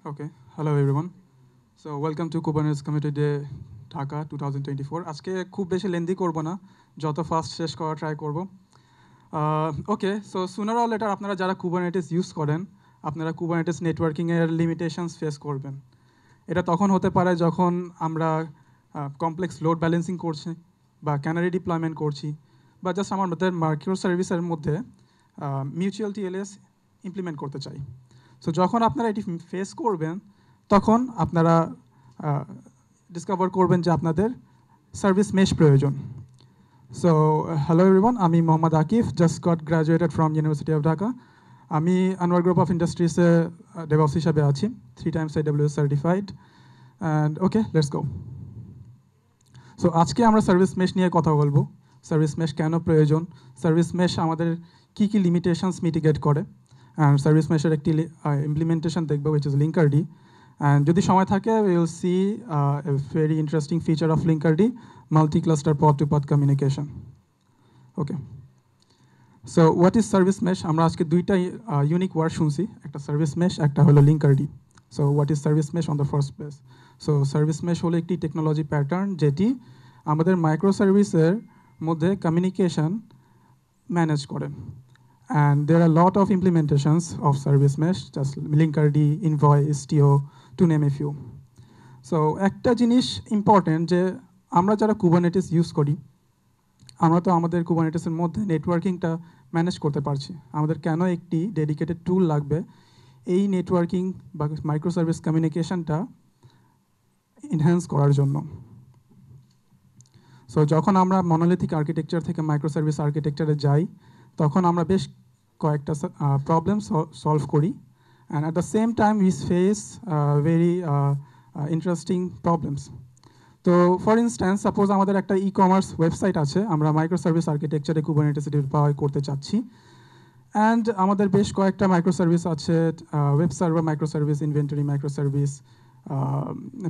Okay, hello everyone. So welcome to Kubernetes Community Day Dhaka 2024. আজকে খুব বেশি লেন্দি করব না, যত ফাস্ট শেষ করা ট্রাই করব। ওকে, সো সুনার অর লেটার আপনারা যারা কুবারনেটিস ইউজ করেন, আপনারা কুবারনেটিস নেটওয়ার্কিংয়ের লিমিটেশনস ফেস করবেন। এটা তখন হতে পারে যখন আমরা কমপ্লেক্স লোড ব্যালেন্সিং করছি বা ক্যানারি ডিপ্লয়মেন্ট করছি বা জাস্ট আমাদের মাইক্রো সার্ভিসের মধ্যে মিউচুয়াল টিএলএস ইমপ্লিমেন্ট করতে চাই। সো যখন আপনারা এটি ফেস করবেন, তখন আপনারা ডিসকভার করবেন যে আপনাদের সার্ভিস মেশ প্রয়োজন। সো হ্যালো এভরিওয়ান, আমি Mohammad Akif, just got graduated from university of Dhaka. আমি আনোয়ার গ্রুপ অফ ইন্ডাস্ট্রিজে ডেভঅপস হিসাবে আছি, 3 times AWS certified. And okay, let's go. So আজকে আমরা সার্ভিস মেশ নিয়ে কথা বলবো। সার্ভিস মেশ কেন প্রয়োজন, সার্ভিস মেশ আমাদের কী কী লিমিটেশনস মিটিগেট করে, অ্যান্ড সার্ভিস মেশের একটি ইমপ্লিমেন্টেশন দেখবো, উইচ ইজ লিঙ্কারডি। অ্যান্ড যদি সময় থাকে will see a very interesting feature of Linkerd, multi cluster pod to pod communication. Okay, so what is service mesh? আমরা আজকে দুইটা ইউনিক ওয়ার্ড শুনছি, একটা সার্ভিস মেশ, একটা হলো Linkerd. So what is service mesh on the first place? So service mesh হলো একটি technology pattern যেটি আমাদের মাইক্রো সার্ভিসের মধ্যে কমিউনিকেশন ম্যানেজ করে। And there are lot of implementations of service mesh, just Linkerd, invoice, টিও, to name a few. So একটা জিনিস ইম্পর্টেন্ট যে আমরা যারা কুবারনেটিস ইউজ করি, আমরা তো আমাদের কুবারনেটিসের মধ্যে নেটওয়ার্কিংটা ম্যানেজ করতে পারছি। আমাদের কেন একটি ডেডিকেটেড টুল লাগবে এই নেটওয়ার্কিং বা মাইক্রো সার্ভিস কমিউনিকেশনটা এনহ্যান্স করার জন্য? সো যখন আমরা মনোলিথিক আর্কিটেকচার থেকে মাইক্রো সার্ভিস আর্কিটেকচারে যাই, তখন আমরা বেশ কয়েকটা প্রবলেম সলভ করি, and at the same time we face very interesting problems. তো ফর ইনস্ট্যান্স, সাপোজ আমাদের একটা ই কমার্স ওয়েবসাইট আছে, আমরা মাইক্রো সার্ভিস আর্কিটেকচারে কুবারনেটিস ডিপ্লয় করতে চাচ্ছি, অ্যান্ড আমাদের বেশ কয়েকটা মাইক্রো সার্ভিস আছে, web server micro service, inventory micro service,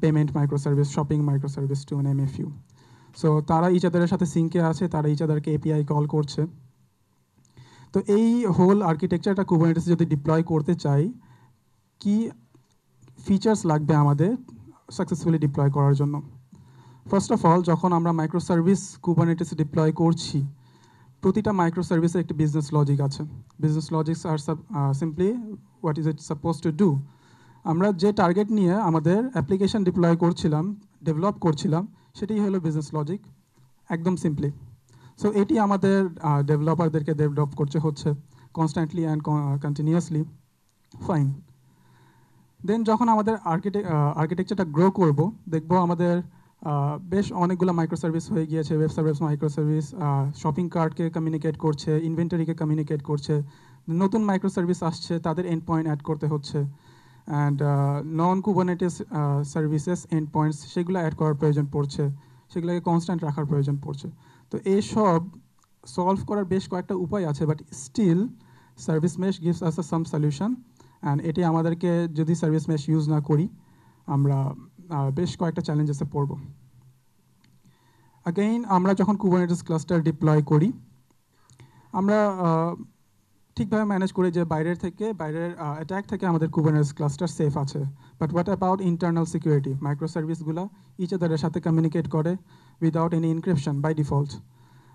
payment micro service, shopping micro service, to name a few. So তারা ইচ আদারের সাথে সিঙ্কে আছে, তারা ইচ আদারকে এপিআই কল করছে। তো এই হোল আর্কিটেকচারটা কুবারনেটিসে যদি ডিপ্লয় করতে চাই, কি ফিচার্স লাগবে আমাদের সাকসেসফুলি ডিপ্লয় করার জন্য? ফার্স্ট অফ অল, যখন আমরা মাইক্রো সার্ভিস কুবারনেটিসে ডিপ্লয় করছি, প্রতিটা মাইক্রো সার্ভিসে একটি বিজনেস লজিক আছে। Business logics are simply what is it suppose to do. আমরা যে টার্গেট নিয়ে আমাদের অ্যাপ্লিকেশন ডিপ্লয় করছিলাম, ডেভেলপ করছিলাম, সেটাই হলো বিজনেস লজিক, একদম সিম্পলি। সো এটি আমাদের ডেভেলপারদেরকে ডেভেলপ করতে হচ্ছে কনস্ট্যান্টলি অ্যান্ড কন্টিনিউয়াসলি। ফাইন। দেন যখন আমাদের আর্কিটেকচারটা গ্রো করব, দেখব আমাদের বেশ অনেকগুলো মাইক্রো সার্ভিস হয়ে গিয়েছে। Web service micro service shopping কার্টকে কমিউনিকেট করছে, ইনভেন্টারিকে কমিউনিকেট করছে। নতুন মাইক্রো সার্ভিস আসছে, তাদের এন্ড পয়েন্ট অ্যাড করতে হচ্ছে, and non Kubernetes services and points সেগুলো অ্যাড করার প্রয়োজন পড়ছে, সেগুলোকে কনস্ট্যান্ট রাখার প্রয়োজন পড়ছে। তো এইসব সলভ করার বেশ কয়েকটা উপায় আছে, but still service mesh gives us some solution. And এটি আমাদেরকে, যদি সার্ভিস মেশ ইউজ না করি, আমরা বেশ কয়েকটা চ্যালেঞ্জেসে পড়ব। আগেইন, আমরা যখন কুবারনেটিস ক্লাস্টার ডিপ্লয় করি, আমরা ঠিকভাবে ম্যানেজ করি যে বাইরের অ্যাটাক থেকে আমাদের কুবারনেটিস ক্লাস্টার সেফ আছে। But what about internal security? Micro সার্ভিসগুলো ইচ আদারের সাথে কমিউনিকেট করে without any encryption by default.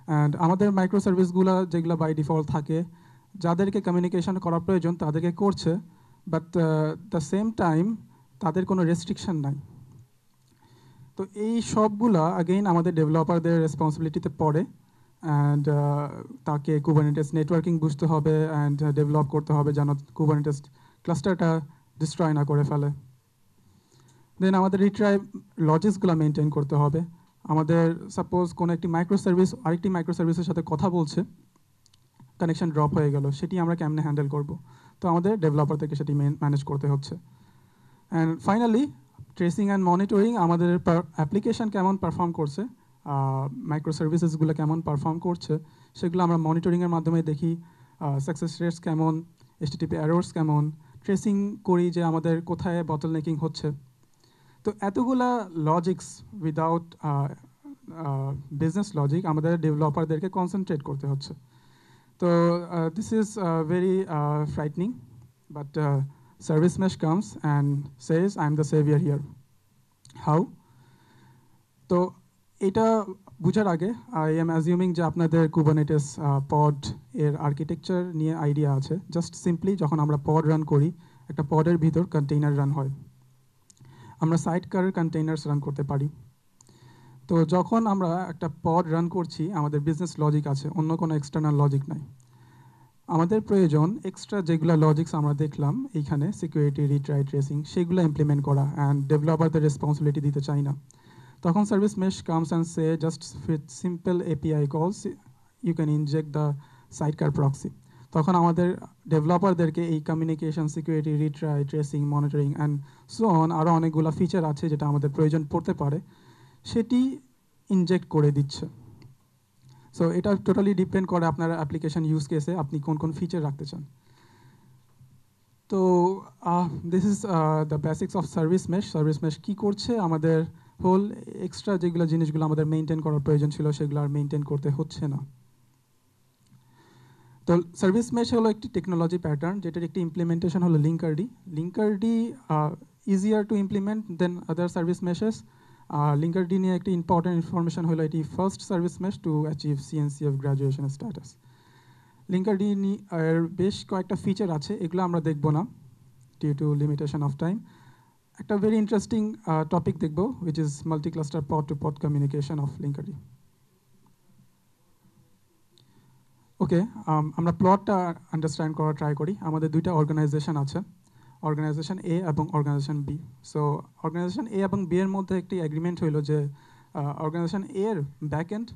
And আমাদের মাইক্রো সার্ভিসগুলো যেগুলো বাই ডিফল্ট থাকে, যাদেরকে কমিউনিকেশন করা প্রয়োজন তাদেরকে করছে, বাট দ্য সেম টাইম তাদের কোনো রেস্ট্রিকশন নাই। তো এই সবগুলা আগেইন আমাদের ডেভেলপারদের রেসপন্সিবিলিটিতে পড়ে, অ্যান্ড তাকে কুবারনেটিস নেটওয়ার্কিং বুঝতে হবে অ্যান্ড ডেভেলপ করতে হবে যেন কুবারনেটিস ক্লাস্টারটা ডিস্ট্রয় না করে ফেলে। দেন আমাদের রিট্রাই লজিক্সগুলো মেনটেন করতে হবে। আমাদের সাপোজ কোনো একটি মাইক্রো সার্ভিস আরেকটি মাইক্রো সার্ভিসের সাথে কথা বলছে, কানেকশন ড্রপ হয়ে গেল, সেটি আমরা কেমনে হ্যান্ডেল করব? তো আমাদের ডেভেলপার থেকে সেটি ম্যানেজ করতে হচ্ছে। And finally, tracing and monitoring, আমাদের অ্যাপ্লিকেশন কেমন পারফর্ম করছে, মাইক্রো সার্ভিসেসগুলো কেমন পারফর্ম করছে, সেগুলো আমরা মনিটরিংয়ের মাধ্যমে দেখি। সাকসেস রেটস কেমন, এইচটিটিপি এরর্স কেমন, ট্রেসিং করি যে আমাদের কোথায় বটলনেকিং হচ্ছে। তো এতগুলা লজিক্স উইদাউট বিজনেস লজিক আমাদের ডেভেলপারদেরকে কনসেন্ট্রেট করতে হচ্ছে। তো this is very frightening, but service mesh comes and says, I'm the savior here. How? তো এটা বুঝার আগে আই এম অ্যাজিউমিং যে আপনাদের কুবারনেটিস পড এর আর্কিটেকচার নিয়ে আইডিয়া আছে। জাস্ট সিম্পলি যখন আমরা পড রান করি, একটা পডের ভিতর কন্টেইনার রান হয়। আমরা সাইডকারের কন্টেইনার্স রান করতে পারি। তো যখন আমরা একটা পড রান করছি, আমাদের বিজনেস লজিক আছে, অন্য কোনো এক্সটার্নাল লজিক নাই। আমাদের প্রয়োজন এক্সট্রা যেগুলো লজিক্স আমরা দেখলাম এইখানে, সিকিউরিটি, রিট্রাই, ট্রেসিং, সেগুলো ইমপ্লিমেন্ট করা, অ্যান্ড ডেভেলপারদের রেসপন্সিবিলিটি দিতে চাই না। তখন service mesh comes and say just with simple API calls you can inject the sidecar proxy. তখন আমাদের ডেভেলপারদেরকে এই communication, security, retry, tracing, monitoring and so on আরও অনেকগুলো ফিচার আছে যেটা আমাদের প্রয়োজন পড়তে পারে, সেটি ইনজেক্ট করে দিচ্ছে। সো এটা টোটালি ডিপেন্ড করে আপনার অ্যাপ্লিকেশন ইউজ কেসে আপনি কোন কোন ফিচার রাখতে চান। তো this is the basics of service mesh. Service mesh কী করছে, আমাদের হোল এক্সট্রা যেগুলো জিনিসগুলো আমাদের মেনটেন করার প্রয়োজন ছিল সেগুলো আর মেনটেন করতে হচ্ছে না। তো সার্ভিস মেশ হলো একটি টেকনোলজি প্যাটার্ন যেটার একটি ইমপ্লিমেন্টেশন হলো Linkerd. Linkerd easier to implement than other service meshes. Linkerd নিয়ে একটি ইম্পর্টেন্ট ইনফরমেশন হলো এটি first service mesh to achieve CNCF graduation status. Linkerd এর বেশ কয়েকটা ফিচার আছে, এগুলো আমরা দেখব না due to limitation of time. একটা ভেরি ইন্টারেস্টিং টপিক দেখব, which is multi cluster pod to pod communication of Linkerd. Okay, আমরা প্লটটা আন্ডারস্ট্যান্ড করার ট্রাই করি। আমাদের দুইটা অর্গানাইজেশন আছে, অর্গানাইজেশন এ এবং অর্গানাইজেশন বি। সো অর্গানাইজেশন এ এবং বি এর মধ্যে একটি এগ্রিমেন্ট হইল যে অর্গানাইজেশন এ এর ব্যাকএন্ড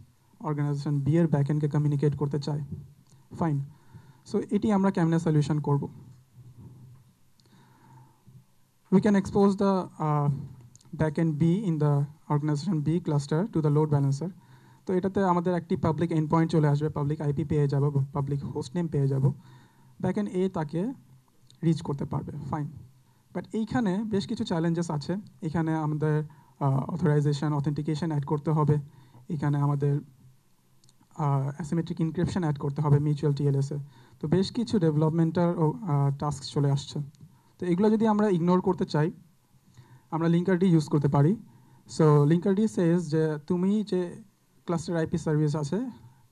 অর্গানাইজেশন বি এর ব্যাকএন্ডকে কমিউনিকেট করতে চায়। ফাইন। সো এটি আমরা কেমনে সলিউশন করব? We can expose the backend B in the organization B cluster to the load balancer. তো এটাতে আমাদের একটি পাবলিক এন্ড পয়েন্ট চলে আসবে, পাবলিক আইপি পেয়ে যাব, পাবলিক হোস্ট নেম পেয়ে যাব, ব্যাকএন্ড এ তাকে রিচ করতে পারবে। ফাইন। বাট এইখানে বেশ কিছু চ্যালেঞ্জেস আছে। এখানে আমাদের অথরাইজেশন, অথেন্টিকেশন অ্যাড করতে হবে, এখানে আমাদের অ্যাসিমেট্রিক ইনক্রিপশন অ্যাড করতে হবে মিউচুয়াল টিএলএসে। তো বেশ কিছু ডেভেলপমেন্টাল টাস্ক চলে আসছে। তো এগুলো যদি আমরা ইগনোর করতে চাই, আমরা লিঙ্কারডি ইউজ করতে পারি। সো লিঙ্কারডি সেজ যে তুমি যে ক্লাস্টার আইপি সার্ভিস আছে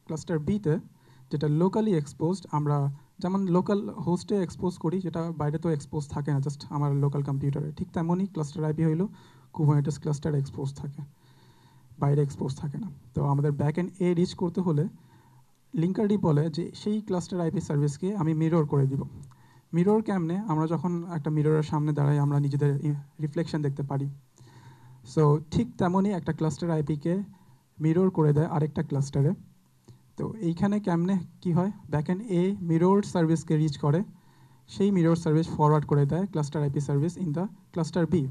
ক্লাস্টার বিতে, যেটা লোকালি এক্সপোজড, আমরা যেমন লোকাল হোস্টে এক্সপোজ করি, যেটা বাইরে তো এক্সপোজ থাকে না, জাস্ট আমার লোকাল কম্পিউটারে, ঠিক তেমনই ক্লাস্টার আইপি হইলো কুবারনেটিস ক্লাস্টার এক্সপোজ থাকে, বাইরে এক্সপোজ থাকে না। তো আমাদের ব্যাকএন্ড এ রিচ করতে হলে লিঙ্কারডি বলে যে সেই ক্লাস্টার আইপি সার্ভিসকে আমি মিরর করে দিব। মিরর কেমনে? আমরা যখন একটা মিররের সামনে দাঁড়াই আমরা নিজেদের রিফ্লেকশন দেখতে পারি। সো ঠিক তেমনই একটা ক্লাস্টার আইপিকে মিরর করে দেয় আরেকটা ক্লাস্টারে। তো এইখানে কেমনে কি হয়, ব্যাকএন্ড এ মিরর সার্ভিসকে রিচ করে, সেই মিরর সার্ভিস ফরওয়ার্ড করে দেয় cluster IP service in the cluster B,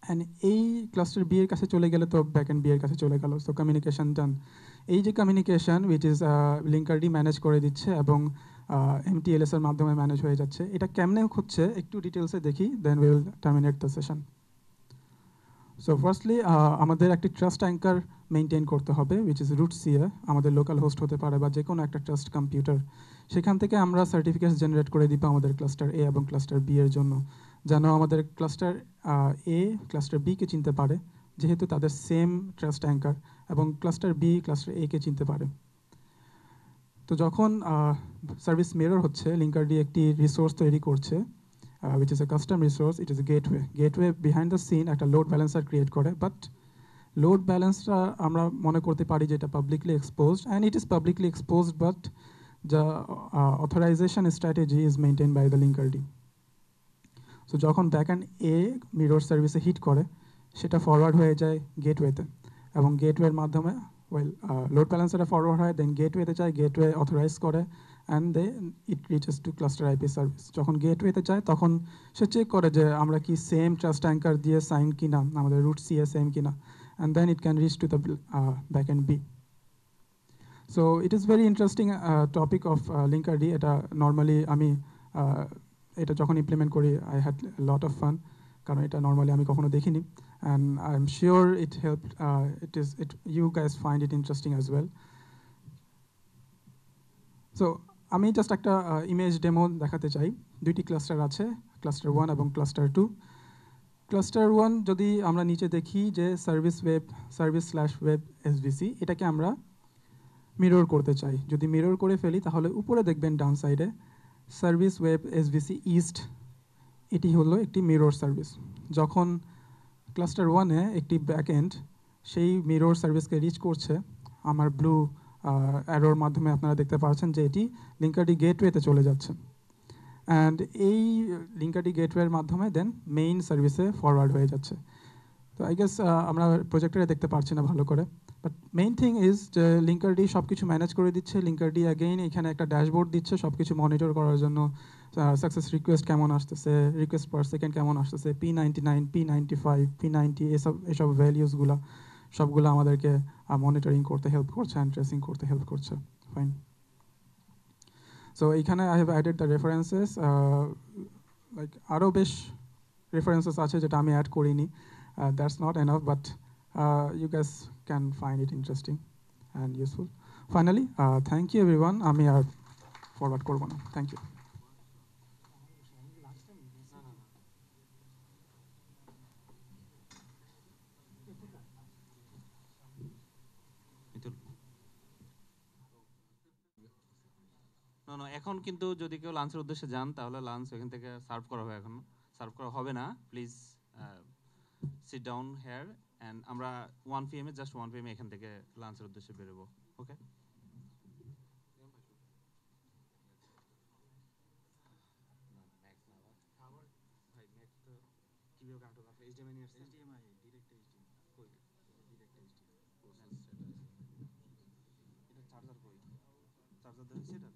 and এই ক্লাস্টার বি এর কাছে চলে গেলে তো ব্যাকএন্ড বি এর কাছে চলে গেল। সো কমিউনিকেশন ডান। এই যে কমিউনিকেশন উইচ ইজ লিঙ্কারডি ম্যানেজ করে দিচ্ছে এবং এমটিএলএস এর মাধ্যমে ম্যানেজ হয়ে যাচ্ছে। এটা কেমনে হচ্ছে একটু ডিটেলসে দেখি, then will terminate the session. So firstly আমাদের একটি ট্রাস্ট অ্যাঙ্কার মেনটেন করতে হবে, উইচ ইজ রুট সিএ, আমাদের লোকাল হোস্ট হতে পারে বা যে কোনো একটা ট্রাস্ট কম্পিউটার। সেখান থেকে আমরা সার্টিফিকেটস জেনারেট করে দিব আমাদের ক্লাস্টার এ এবং ক্লাস্টার বি এর জন্য, যেন আমাদের ক্লাস্টার এ ক্লাস্টার বিকে চিনতে পারে, যেহেতু তাদের সেম ট্রাস্ট অ্যাঙ্কার, এবং ক্লাস্টার বি ক্লাস্টার এ কে চিনতে পারে। তো যখন সার্ভিস মিরর হচ্ছে, লিঙ্কারডি একটি রিসোর্স তৈরি করছে, which is a custom resource, it is a gateway. Gateway behind the scene একটা লোড ব্যালেন্সার ক্রিয়েট করে, বাট লোড ব্যালেন্সটা আমরা মনে করতে পারি যে এটা publicly exposed, and it is publicly exposed, but the authorization strategy is maintained by the linkerd. So যখন ব্যাকএন্ড এ মিরর সার্ভিসে হিট করে, সেটা ফরওয়ার্ড হয়ে যায় গেটওয়েতে, এবং গেটওয়ের মাধ্যমে লোড ব্যালেন্সারে ফরওয়ার্ড হয়, দেন গেটওয়েতে যায়, গেটওয়ে অথরাইজ করে, and it reaches to cluster IP service. যখন গেটওয়েতে যায় তখন সে চেক করে যে আমরা কি সেম ট্রাস্ট অ্যাঙ্কার দিয়ে সাইন কিনা, আমাদের রুট সিএ সেম কিনা, and then it can reach to the backend B. So it is very interesting topic of Linkerd. এটা নর্মালি আমি এটা যখন ইমপ্লিমেন্ট করি I had lot of fun, কারণ এটা নর্মালি আমি কখনো দেখিনি, and I am sure it help you guys find it interesting as well. So আমি জাস্ট একটা ইমেজ ডেমো দেখাতে চাই। দুইটি ক্লাস্টার আছে, ক্লাস্টার 1 এবং ক্লাস্টার 2। ক্লাস্টার 1 যদি আমরা নিচে দেখি যে সার্ভিস/ওয়েব এসভিসি, এটাকে আমরা মিরর করতে চাই। যদি মিরর করে ফেলি তাহলে উপরে দেখবেন ডান সাইডে সার্ভিস ওয়েব এসভিসি ইস্ট, এটি হলো একটি মিরর সার্ভিস। যখন ক্লাস্টার 1-এ একটি ব্যাকএন্ড সেই মিরর সার্ভিসকে রিচ করছে, আমার ব্লু অ্যারোর মাধ্যমে আপনারা দেখতে পাচ্ছেন যে এটি লিঙ্কারডি গেটওয়েতে চলে যাচ্ছে। অ্যান্ড এই লিঙ্কারডি গেটওয়ের মাধ্যমে দেন মেইন সার্ভিসে ফরওয়ার্ড হয়ে যাচ্ছে। তো আই গেস আমরা প্রজেক্টরে দেখতে পারছি না ভালো করে, বাট মেইন থিং ইজ যে লিঙ্কারডি সব কিছু ম্যানেজ করে দিচ্ছে। লিঙ্কারডি অ্যাগেইন এখানে একটা ড্যাশবোর্ড দিচ্ছে সব কিছু মনিটর করার জন্য। সাকসেস রিকোয়েস্ট কেমন আসতেছে, রিকোয়েস্ট পার সেকেন্ড কেমন আসতেছে, P99, P95, P90, এসব ভ্যালিউসগুলো সবগুলো আমাদেরকে মনিটরিং করতে হেল্প করছে অ্যান্ড ট্রেসিং করতে হেল্প করছে। ফাইন। সো এইখানে I have added the references, like আরও বেশ রেফারেন্সেস আছে যেটা আমি অ্যাড করিনি। That's not enough, but you guys can find it interesting and useful. Finally, thank you everyone. আমি আর ফরওয়ার্ড করব না। Thank you. এখন কিন্তু যদি কেউ লাঞ্চের উদ্দেশ্যে যান তাহলে লাঞ্চ এখান থেকে সার্ভ করা হবে, এখন সার্ভ করা হবে না। Please sit down here and আমরা 1 PM জাস্ট 1 PM এখান থেকে লাঞ্চের উদ্দেশ্যে বেরোবো। ওকে, চার্জার কই? চার্জার দিয়েছি এটা।